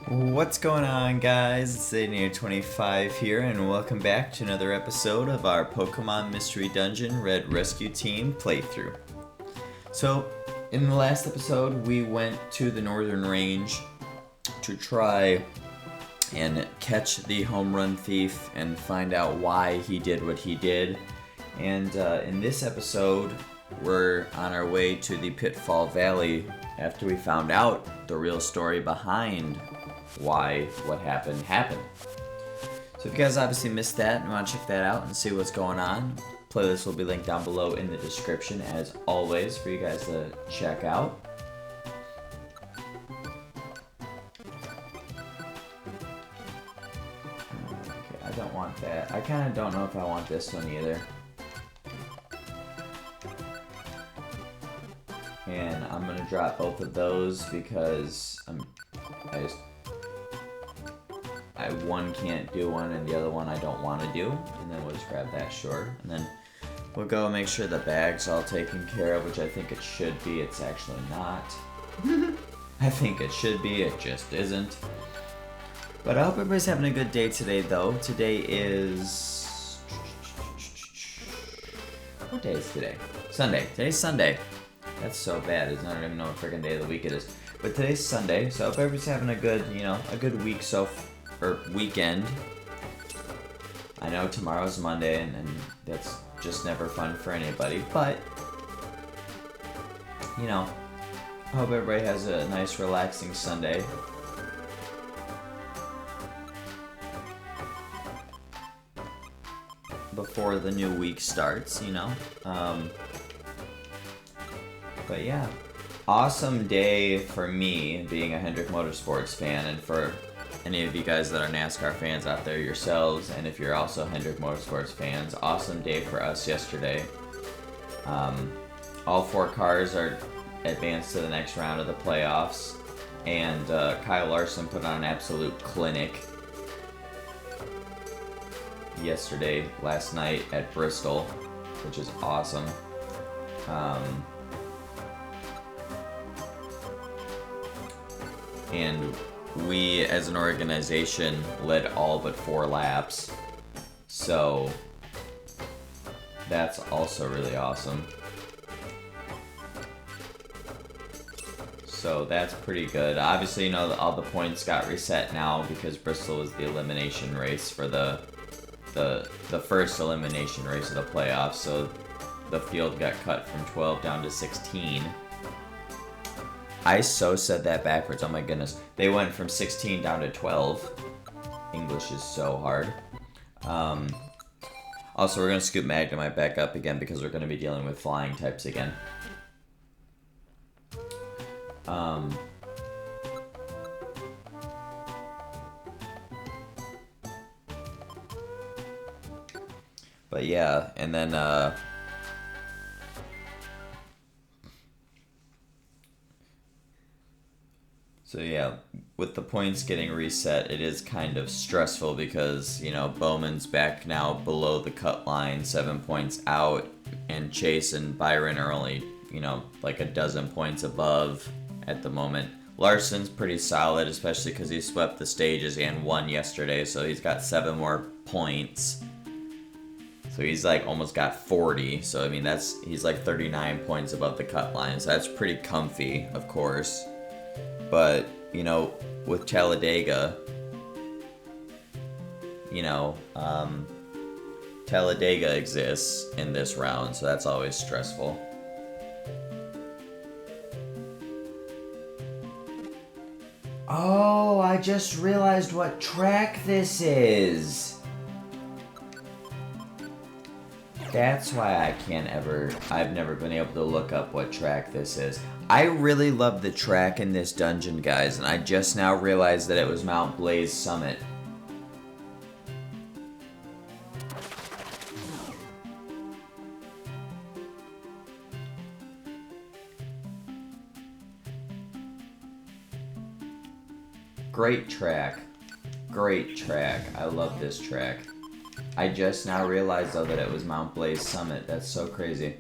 What's going on, guys? It's Sydney25 here, and welcome back to another episode of our Pokemon Mystery Dungeon Red Rescue Team playthrough. So, in the last episode, we went to the Northern Range to try and catch the home run thief and find out why he did what he did. And in this episode, we're on our way to the Pitfall Valley after we found out the real story behind why what happened. So if you guys obviously missed that and want to check that out and see what's going on, playlist will be linked down below in the description as always for you guys to check out. Okay, I don't want that. I kind of don't know if I want this one either. And I'm gonna drop both of those because one can't do one and the other one I don't want to do, and then we'll just grab that short, and then we'll go make sure the bag's all taken care of, which I think it should be. It's actually not. I think it should be, it just isn't. But I hope everybody's having a good day today, though. Today is... What day is today? Sunday. Today's Sunday. That's so bad. I don't even know what freaking day of the week it is. But today's Sunday, so I hope everybody's having a good, a good week or weekend. I know tomorrow's Monday, and that's just never fun for anybody, but, I hope everybody has a nice, relaxing Sunday. Before the new week starts, But yeah, awesome day for me being a Hendrick Motorsports fan, and for any of you guys that are NASCAR fans out there yourselves, and if you're also Hendrick Motorsports fans, awesome day for us yesterday. All four cars are advanced to the next round of the playoffs, and Kyle Larson put on an absolute clinic last night at Bristol, which is awesome. And we, as an organization, led all but 4 laps, so that's also really awesome. So that's pretty good. Obviously, all the points got reset now because Bristol was the elimination race for the first elimination race of the playoffs, so the field got cut from 12 down to 16. I so said that backwards, oh my goodness. They went from 16 down to 12. English is so hard. Also, we're going to scoop Magnemite back up again because we're going to be dealing with flying types again. But yeah, and then, so yeah, with the points getting reset, it is kind of stressful because, Bowman's back now below the cut line, 7 points out, and Chase and Byron are only, like a dozen points above at the moment. Larson's pretty solid, especially because he swept the stages and won yesterday, so he's got 7 more points. So he's like almost got 40, so he's like 39 points above the cut line, so that's pretty comfy, of course. But, with Talladega, Talladega exists in this round, so that's always stressful. Oh, I just realized what track this is. That's why I've never been able to look up what track this is. I really love the track in this dungeon, guys, and I just now realized that it was Mount Blaze Summit. Great track. Great track. I love this track. I just now realized, though, that it was Mount Blaze Summit. That's so crazy.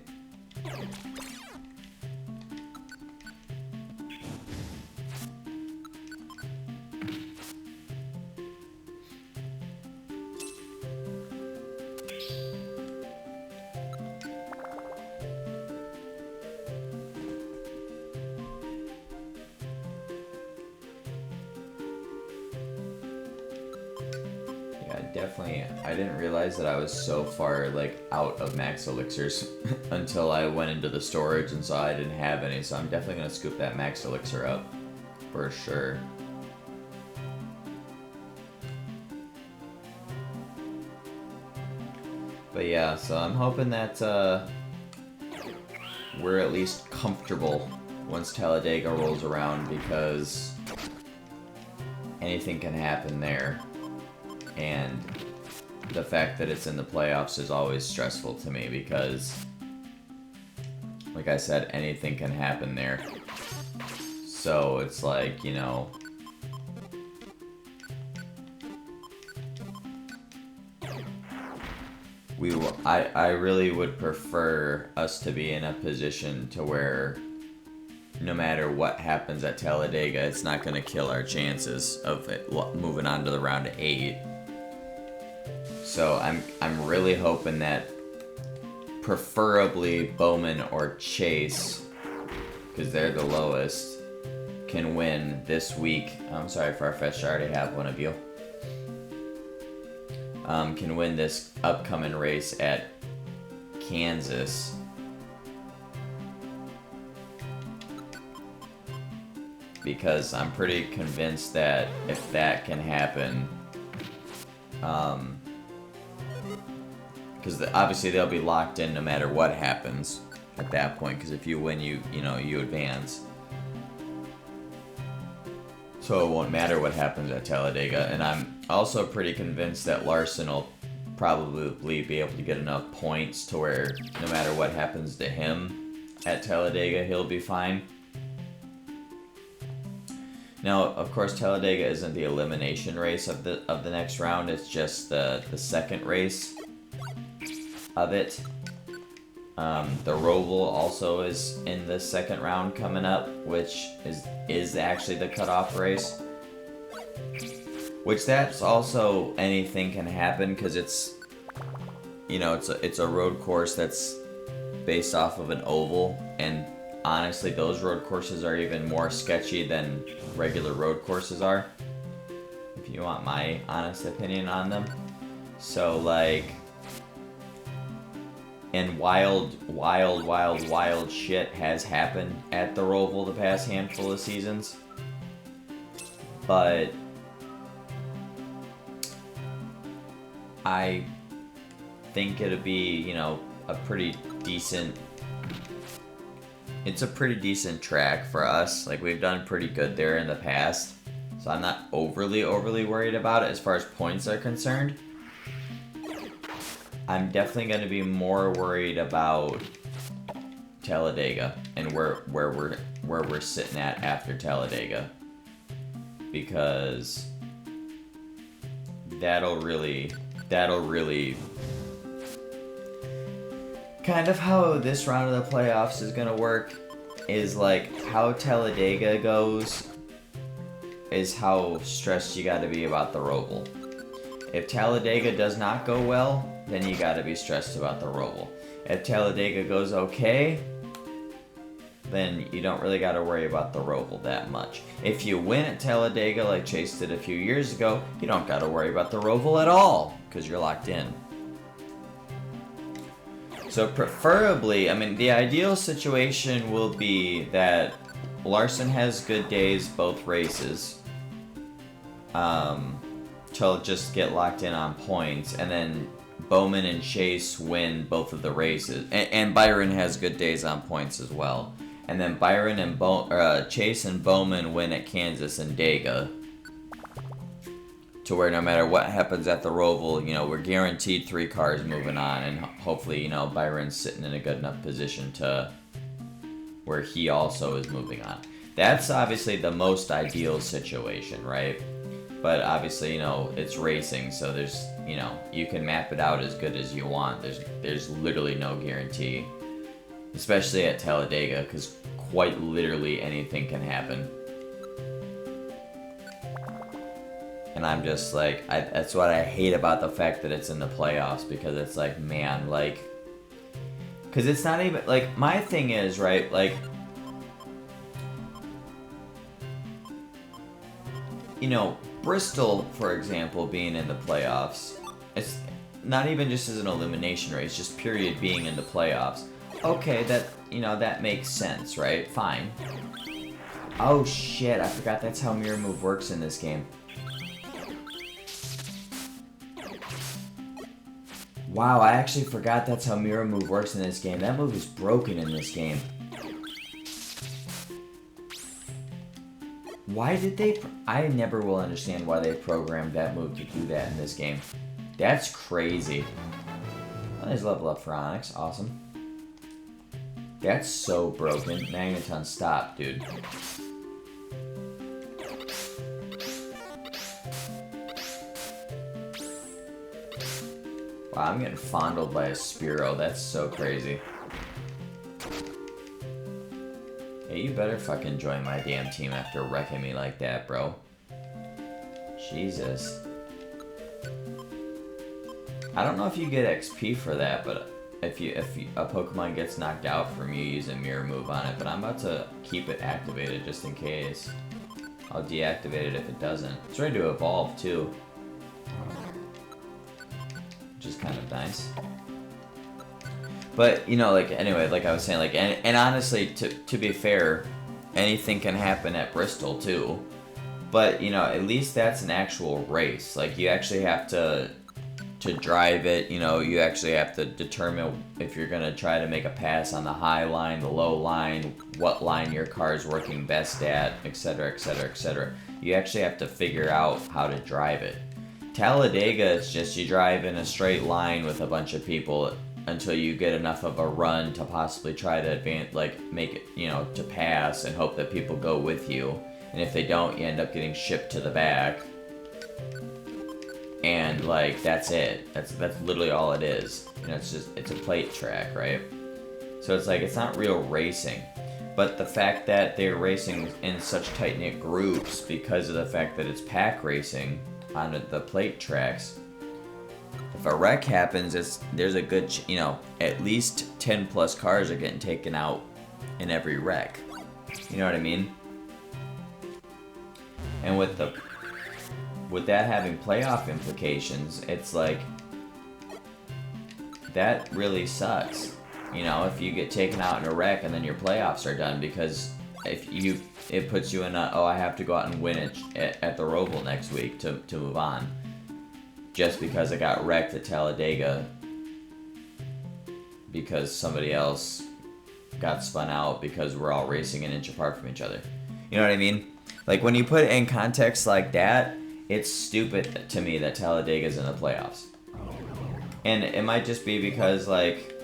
Yeah, I didn't realize that I was so far, like, out of max elixirs until I went into the storage and saw I didn't have any, so I'm definitely gonna scoop that max elixir up, for sure. But yeah, so I'm hoping that, we're at least comfortable once Talladega rolls around, because anything can happen there. And the fact that it's in the playoffs is always stressful to me because, like I said, anything can happen there. So it's like, you know, I really would prefer us to be in a position to where no matter what happens at Talladega, it's not going to kill our chances of it moving on to the round of 8. So I'm really hoping that preferably Bowman or Chase, because they're the lowest, can win this week. I'm sorry, Farfetch'd, I already have one of you. Can win this upcoming race at Kansas. Because I'm pretty convinced that if that can happen, because obviously they'll be locked in no matter what happens at that point, because if you win, you advance. So it won't matter what happens at Talladega, and I'm also pretty convinced that Larson will probably be able to get enough points to where no matter what happens to him at Talladega, he'll be fine. Now, of course, Talladega isn't the elimination race of the next round. It's just the second race of it. The Roval also is in the second round coming up, which is actually the cutoff race. Which that's also anything can happen because it's, you know, it's a road course that's based off of an oval, and honestly, those road courses are even more sketchy than regular road courses are, if you want my honest opinion on them. So, like, and wild shit has happened at the Roval the past handful of seasons. But I think it'll be, you know, it's a pretty decent track for us. Like, we've done pretty good there in the past. So I'm not overly worried about it as far as points are concerned. I'm definitely going to be more worried about Talladega and where we're sitting at after Talladega, because that'll really kind of how this round of the playoffs is going to work is like how Talladega goes is how stressed you got to be about the Roval. If Talladega does not go well, then you got to be stressed about the Roval. If Talladega goes okay, then you don't really got to worry about the Roval that much. If you win at Talladega like Chase did a few years ago, you don't got to worry about the Roval at all because you're locked in. So preferably, I mean, the ideal situation will be that Larson has good days both races. To just get locked in on points, and then Bowman and Chase win both of the races, and Byron has good days on points as well. And then Byron and Chase and Bowman win at Kansas and Dega, to where no matter what happens at the Roval, you know, we're guaranteed 3 cars moving on, and hopefully, you know, Byron's sitting in a good enough position to where he also is moving on. That's obviously the most ideal situation, right? But obviously, you know, it's racing, so there's, you know, you can map it out as good as you want. There's literally no guarantee, especially at Talladega, because quite literally anything can happen. And I'm just like, that's what I hate about the fact that it's in the playoffs, because it's like, man, like, because it's not even, like, my thing is, right, like, you know, Bristol, for example, being in the playoffs, it's not even just as an elimination race, just period being in the playoffs. Okay, that, you know, that makes sense, right? Fine. Oh shit, I forgot that's how Mirror Move works in this game. Wow, I actually forgot that's how Mirror Move works in this game. That move is broken in this game. Why did they... I never will understand why they programmed that move to do that in this game. That's crazy. Well, there's level up for Onyx. Awesome. That's so broken. Magneton, stop, dude. Wow, I'm getting fondled by a Spearow. That's so crazy. Hey, you better fucking join my damn team after wrecking me like that, bro. Jesus. I don't know if you get XP for that, but if a Pokemon gets knocked out from you using Mirror Move on it, but I'm about to keep it activated just in case. I'll deactivate it if it doesn't. It's ready to evolve too, which is kind of nice. But, you know, like, anyway, like I was saying, like, and honestly, to be fair, anything can happen at Bristol, too. But, you know, at least that's an actual race. Like, you actually have to drive it, you know, you actually have to determine if you're going to try to make a pass on the high line, the low line, what line your car is working best at, etc., etc., etc. You actually have to figure out how to drive it. Talladega is just you drive in a straight line with a bunch of people until you get enough of a run to possibly try to advance, like, make it, you know, to pass and hope that people go with you. And if they don't, you end up getting shipped to the back. And, like, that's it. That's literally all it is. You know, it's a plate track, right? So it's like, it's not real racing. But the fact that they're racing in such tight-knit groups because of the fact that it's pack racing on the plate tracks, if a wreck happens, there's a good, you know, at least 10 plus cars are getting taken out in every wreck. You know what I mean? And with that having playoff implications, it's like, that really sucks. You know, if you get taken out in a wreck and then your playoffs are done, because it puts you in a, oh, I have to go out and win it at the Roval next week to move on. Just because I got wrecked at Talladega because somebody else got spun out because we're all racing an inch apart from each other. You know what I mean? Like, when you put it in context like that, it's stupid to me that Talladega's in the playoffs. And it might just be because, like,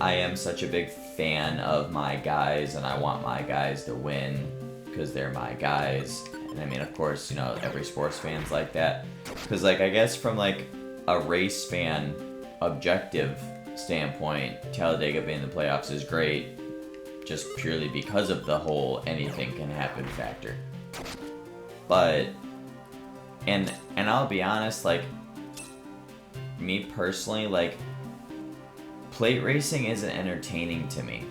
I am such a big fan of my guys and I want my guys to win because they're my guys. And I mean, of course, you know, every sports fan's like that. Because, like, I guess from, like, a race fan objective standpoint, Talladega being in the playoffs is great just purely because of the whole anything can happen factor. But, and I'll be honest, like, me personally, like, plate racing isn't entertaining to me.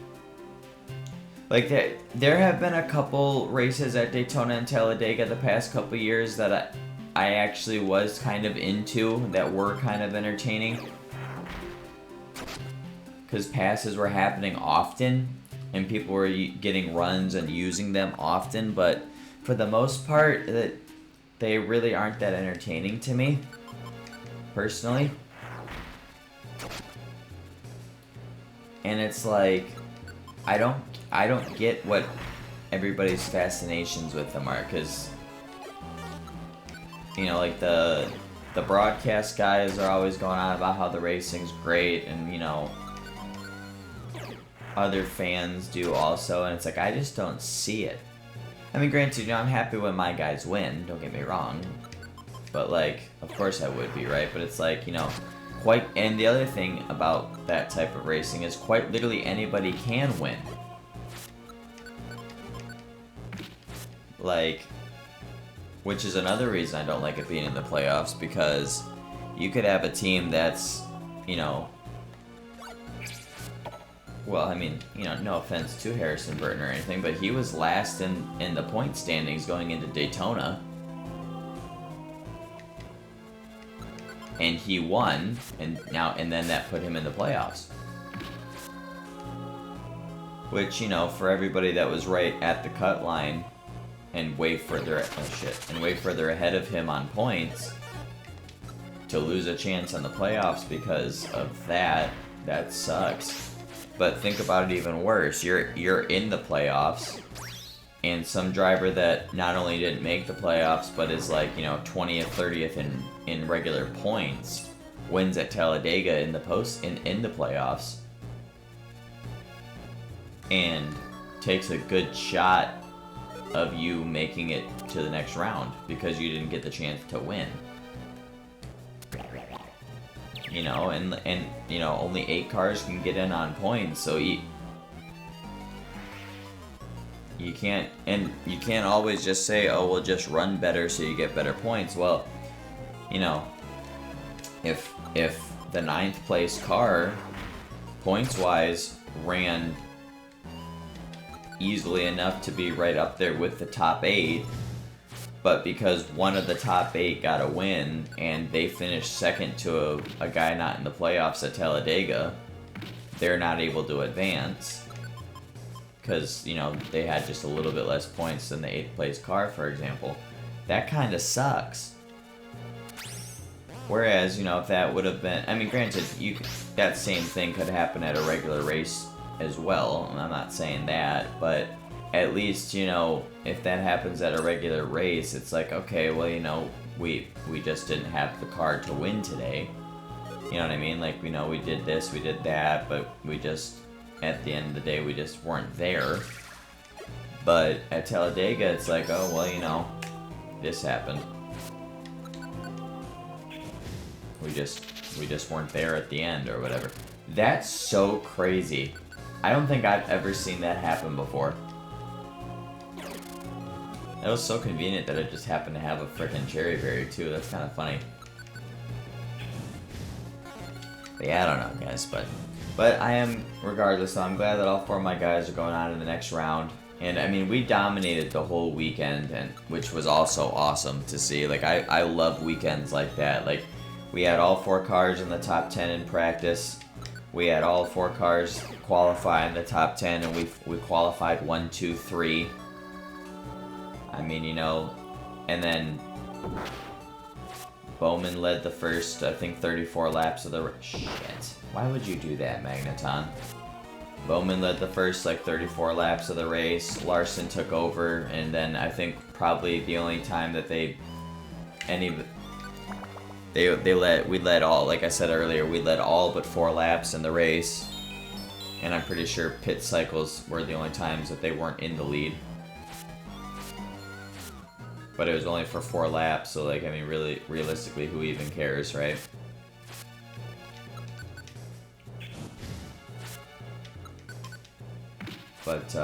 Like, there have been a couple races at Daytona and Talladega the past couple years that I actually was kind of into, that were kind of entertaining. Because passes were happening often, and people were getting runs and using them often, but for the most part, they really aren't that entertaining to me, personally. And it's like, I don't get what everybody's fascinations with them are, because, you know, like, the broadcast guys are always going on about how the racing's great, and, you know, other fans do also, and it's like, I just don't see it. I mean, granted, you know, I'm happy when my guys win, don't get me wrong, but, like, of course I would be, right? But it's like, you know, and the other thing about that type of racing is quite literally anybody can win. Like, which is another reason I don't like it being in the playoffs, because you could have a team that's, you know, well, I mean, you know, no offense to Harrison Burton or anything, but he was last in the point standings going into Daytona. and he won, and then that put him in the playoffs. Which, you know, for everybody that was right at the cut line and way further ahead of him on points, to lose a chance on the playoffs because of that sucks. But think about it even worse. You're in the playoffs, and some driver that not only didn't make the playoffs, but is like, you know, 20th, 30th in regular points, wins at Talladega in the playoffs, and takes a good shot of you making it to the next round because you didn't get the chance to win. You know, and you know, only 8 cars can get in on points, so you can't always just say, oh, we'll just run better so you get better points. Well, you know, if the 9th place car, points wise, ran easily enough to be right up there with the top 8, but because one of the top 8 got a win and they finished second to a guy not in the playoffs at Talladega, they're not able to advance because, you know, they had just a little bit less points than the 8th place car, for example. That kind of sucks. Whereas, you know, if that would have been, I mean, granted, that same thing could happen at a regular race as well, and I'm not saying that, but at least, you know, if that happens at a regular race, it's like, okay, well, you know, we just didn't have the car to win today. You know what I mean? Like, you know, we did this, we did that, but we just, at the end of the day, we just weren't there. But at Talladega, it's like, oh, well, you know, this happened. We just weren't there at the end or whatever. That's so crazy. I don't think I've ever seen that happen before. That was so convenient that it just happened to have a frickin' cherry berry too. That's kind of funny. But yeah, I don't know, guys. But I am, regardless, so I'm glad that all 4 of my guys are going on in the next round. And I mean, we dominated the whole weekend, and which was also awesome to see. Like, I love weekends like that. Like, we had all 4 cars in the top 10 in practice. We had all 4 cars qualify in the top 10, and we qualified 1, 2, 3. I mean, you know, and then Bowman led the first, I think, 34 laps of the shit. Why would you do that, Magneton? Bowman led the first, like, 34 laps of the race. Larson took over, and then I think probably the only time that we led all, like I said earlier, we led all but 4 laps in the race. And I'm pretty sure pit cycles were the only times that they weren't in the lead. But it was only for 4 laps, so, like, I mean, really, realistically, who even cares, right? But,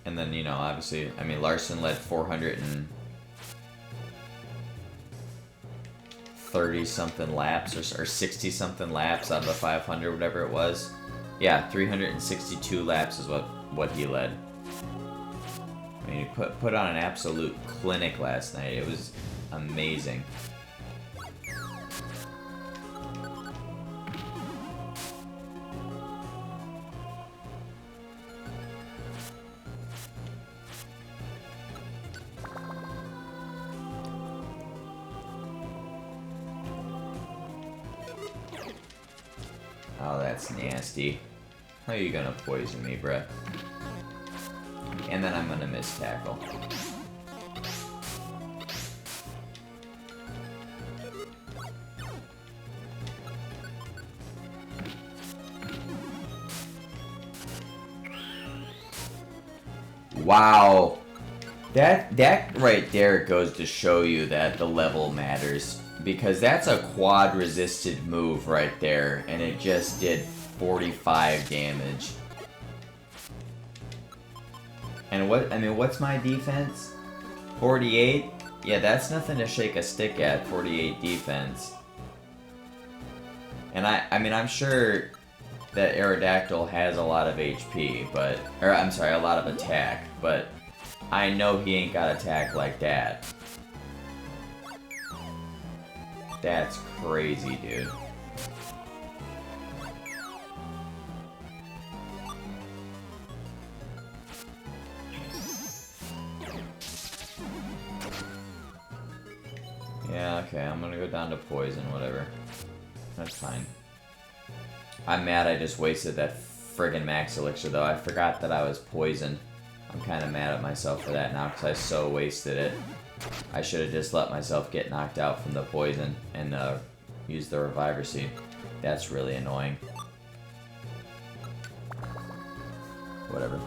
and then, you know, obviously, I mean, Larson led 430-something laps, or 60-something laps out of the 500, whatever it was. Yeah, 362 laps is what he led. I mean, he put on an absolute clinic last night. It was amazing. Oh, that's nasty. How are you gonna poison me, bruh? And then I'm gonna miss tackle. Wow. That right there goes to show you that the level matters. Because that's a quad resisted move right there, and it just did 45 damage. And what's my defense? 48? Yeah, that's nothing to shake a stick at, 48 defense. And I'm sure that Aerodactyl has a lot of HP, or I'm sorry, a lot of attack, but I know he ain't got attack like that. That's crazy, dude. Yeah, okay, I'm gonna go down to poison, whatever. That's fine. I'm mad I just wasted that friggin' max elixir, though. I forgot that I was poisoned. I'm kind of mad at myself for that now, because I so wasted it. I should have just let myself get knocked out from the poison and use the reviver seed. That's really annoying. Whatever.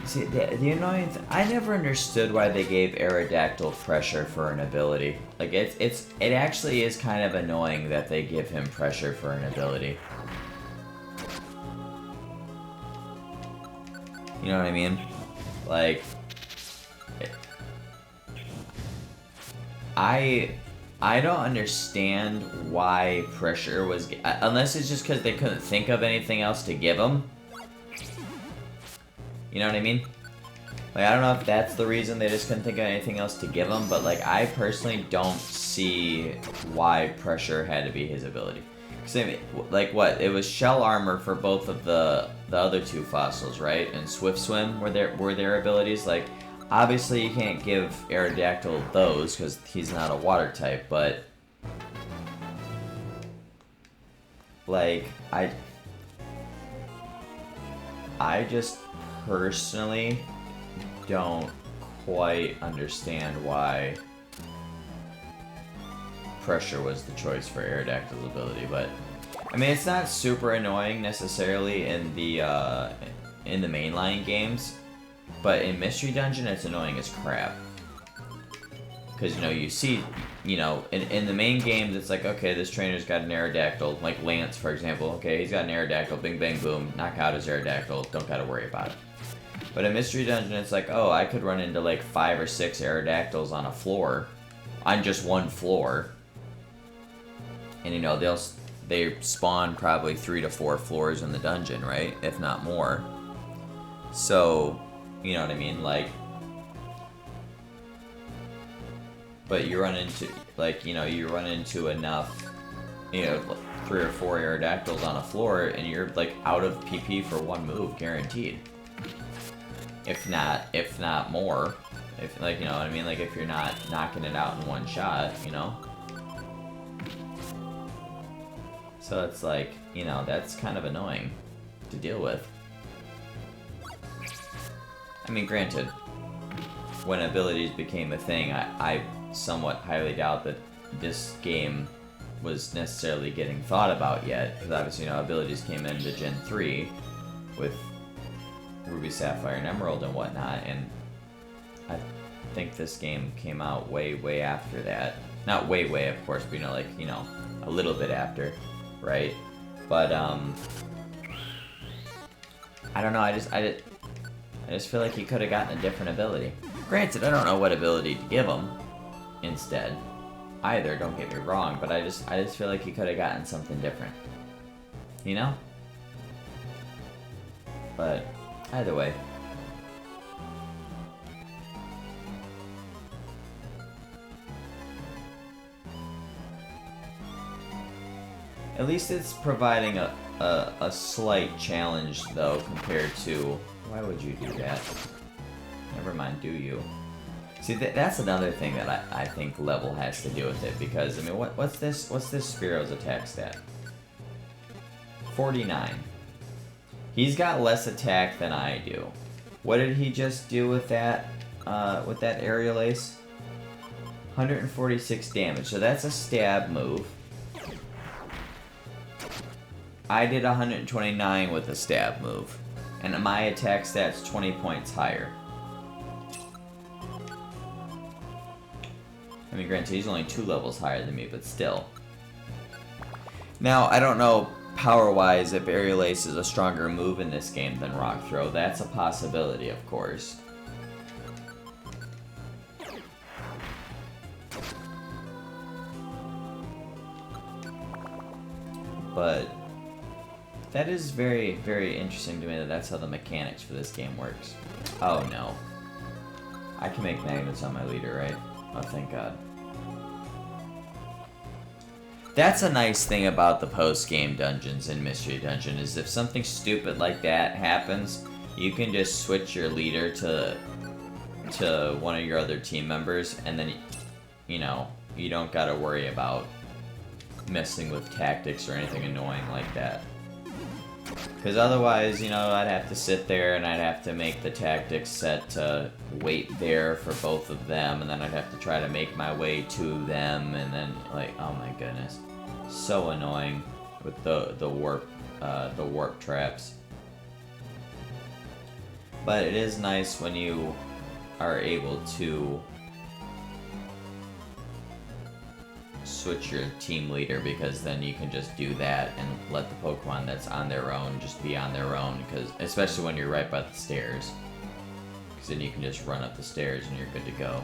See, the annoying thing, I never understood why they gave Aerodactyl pressure for an ability. Like, it actually is kind of annoying that they give him pressure for an ability. You know what I mean? Like, I don't understand why pressure was, unless it's just because they couldn't think of anything else to give him. You know what I mean? Like, I don't know if that's the reason they just couldn't think of anything else to give him, but, like, I personally don't see why pressure had to be his ability. Because, I mean, like, what? It was shell armor for both of the other two fossils, right? And Swift Swim were their abilities. Like, obviously you can't give Aerodactyl those, because he's not a water type, but... like, I just personally don't quite understand why pressure was the choice for Aerodactyl's ability, but I mean, it's not super annoying necessarily in the mainline games, but in Mystery Dungeon it's annoying as crap. Because, you know, you see, you know, in the main games, it's like, okay, this trainer's got an Aerodactyl, like Lance, for example. Okay, he's got an Aerodactyl, bing, bang, boom, knock out his Aerodactyl, don't gotta worry about it. But in Mystery Dungeon, it's like, oh, I could run into, like, 5 or 6 Aerodactyls on a floor, on just one floor. And, you know, they spawn probably 3 to 4 floors in the dungeon, right? If not more. So, you know what I mean? Like, but you run into, like, you know, you run into enough, you know, 3 or 4 Aerodactyls on a floor, and you're, like, out of PP for one move, guaranteed. If not more. If, like, you know what I mean? Like, if you're not knocking it out in one shot, you know? So it's like, you know, that's kind of annoying to deal with. I mean, granted, when abilities became a thing, I somewhat highly doubt that this game was necessarily getting thought about yet, because obviously, you know, abilities came into Gen 3 with Ruby, Sapphire, and Emerald and whatnot, and I think this game came out way, way after that. Not way, way, of course, but, you know, like, you know, a little bit after, right? But, I don't know, I just feel like he could have gotten a different ability. Granted, I don't know what ability to give him instead either, don't get me wrong, but I just feel like he could have gotten something different. You know? But either way. At least it's providing a slight challenge, though, compared to... Why would you do that? Never mind, do you? See, that's another thing that I think level has to do with it, because, I mean, what's this Spearo's attack stat? 49. He's got less attack than I do. What did he just do with that aerial ace? 146 damage, so that's a stab move. I did 129 with a stab move, and my attack stat's 20 points higher. I mean, granted, he's only 2 levels higher than me, but still. Now, I don't know power-wise if Aerial Ace is a stronger move in this game than Rock Throw. That's a possibility, of course. But that is very, very interesting to me that that's how the mechanics for this game works. Oh no. I can make magnets on my leader, right? Oh, thank God. That's a nice thing about the post-game dungeons in Mystery Dungeon, is if something stupid like that happens, you can just switch your leader to one of your other team members, and then, you know, you don't gotta worry about messing with tactics or anything annoying like that. Because otherwise, you know, I'd have to sit there and I'd have to make the tactics set to wait there for both of them, and then I'd have to try to make my way to them, and then, like, oh my goodness. So annoying with the warp traps. But it is nice when you are able to switch your team leader, because then you can just do that and let the Pokemon that's on their own just be on their own, because especially when you're right by the stairs, because then you can just run up the stairs and you're good to go.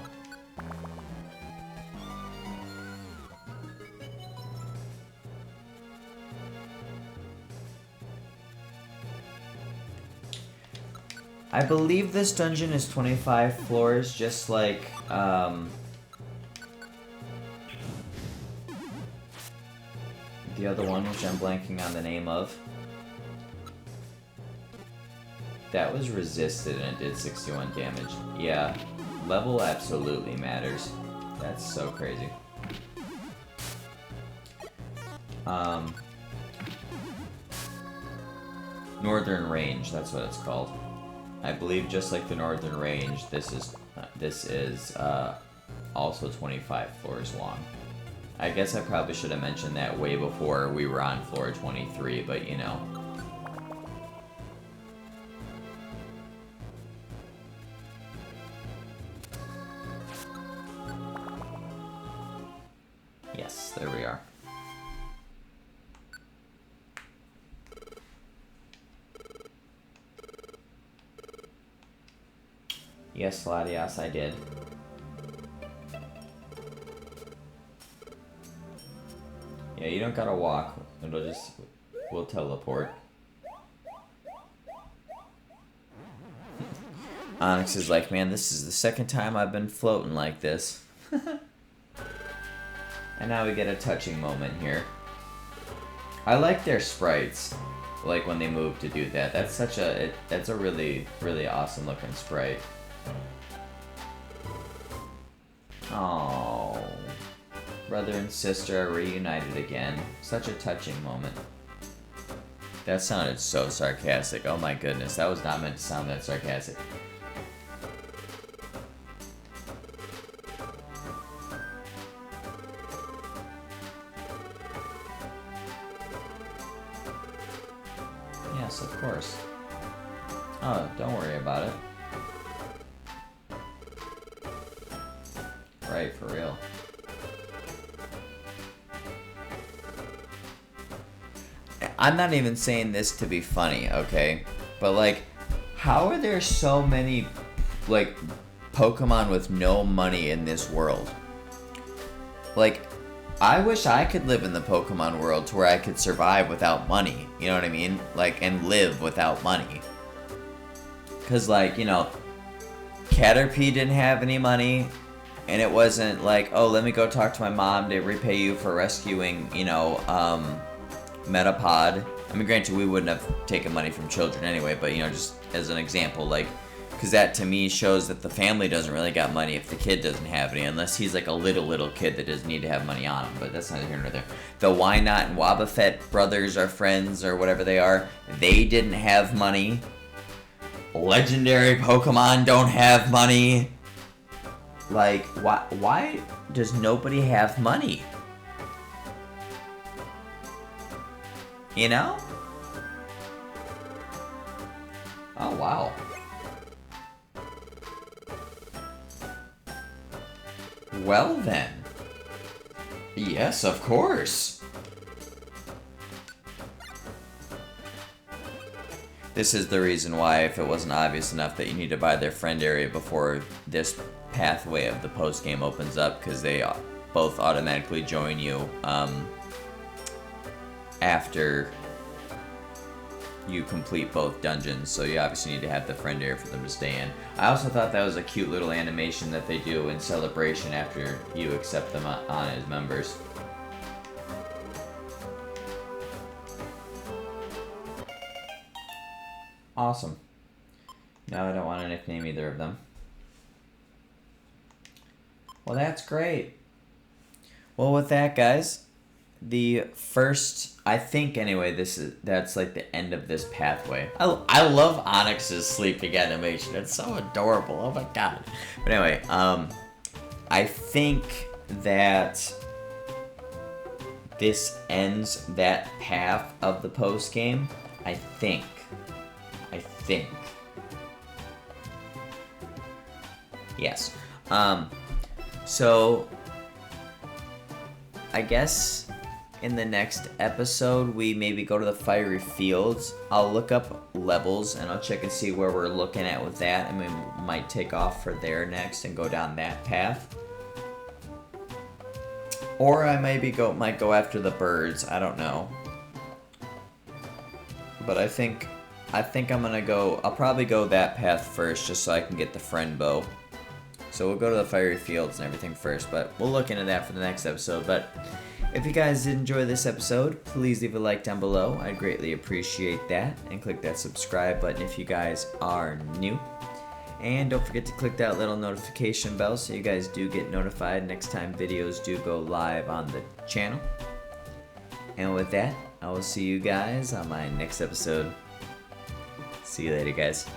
I believe this dungeon is 25 floors, just like the other one, which I'm blanking on the name of. That was resisted and it did 61 damage. Yeah, level absolutely matters. That's so crazy. Northern Range, that's what it's called. I believe just like the Northern Range, this is also 25 floors long. I guess I probably should have mentioned that way before we were on floor 23, but you know. Yes, there we are. Yes, Latias, I did. Yeah, you don't gotta walk. We'll teleport. Onyx is like, man, this is the second time I've been floating like this. And now we get a touching moment here. I like their sprites, like when they move to do that. That's that's a really, really awesome looking sprite. Oh. Brother and sister are reunited again. Such a touching moment. That sounded so sarcastic. Oh my goodness, that was not meant to sound that sarcastic. Yes, of course. Oh, don't worry about it. Right, for real. I'm not even saying this to be funny, okay? But, like, how are there so many, like, Pokemon with no money in this world? Like, I wish I could live in the Pokemon world to where I could survive without money. You know what I mean? Like, and live without money. Because, like, you know, Caterpie didn't have any money. And it wasn't like, oh, let me go talk to my mom to repay you for rescuing, you know, Metapod. I mean, granted, we wouldn't have taken money from children anyway, but, you know, just as an example, like, because that to me shows that the family doesn't really got money if the kid doesn't have any, unless he's like a little kid that doesn't need to have money on him, but that's neither here nor there. The Wynot and Wobbuffet brothers are friends, or whatever they are, they didn't have money. Legendary Pokemon don't have money. Like, why does nobody have money? You know? Oh, wow. Well then. Yes, of course. This is the reason why, if it wasn't obvious enough, that you need to buy their friend area before this pathway of the post game opens up, because they both automatically join you after you complete both dungeons, so you obviously need to have the friend area for them to stay in. I also thought that was a cute little animation that they do in Celebration after you accept them on as members. Awesome. No, I don't want to nickname either of them. Well, that's great. Well, with that, guys, the first, I think anyway, that's like the end of this pathway. I love Onyx's sleeping animation. It's so adorable. Oh my god. But anyway, I think that this ends that path of the post game. I think. Yes. So I guess in the next episode we maybe go to the fiery fields. I'll look up levels and I'll check and see where we're looking at with that, and we might take off for there next and go down that path. Or I might go after the birds. I don't know. But I think I'm gonna go. I'll probably go that path first, just so I can get the friend bow. So we'll go to the fiery fields and everything first, but we'll look into that for the next episode. But if you guys did enjoy this episode, please leave a like down below. I'd greatly appreciate that. And click that subscribe button if you guys are new. And don't forget to click that little notification bell so you guys do get notified next time videos do go live on the channel. And with that, I will see you guys on my next episode. See you later, guys.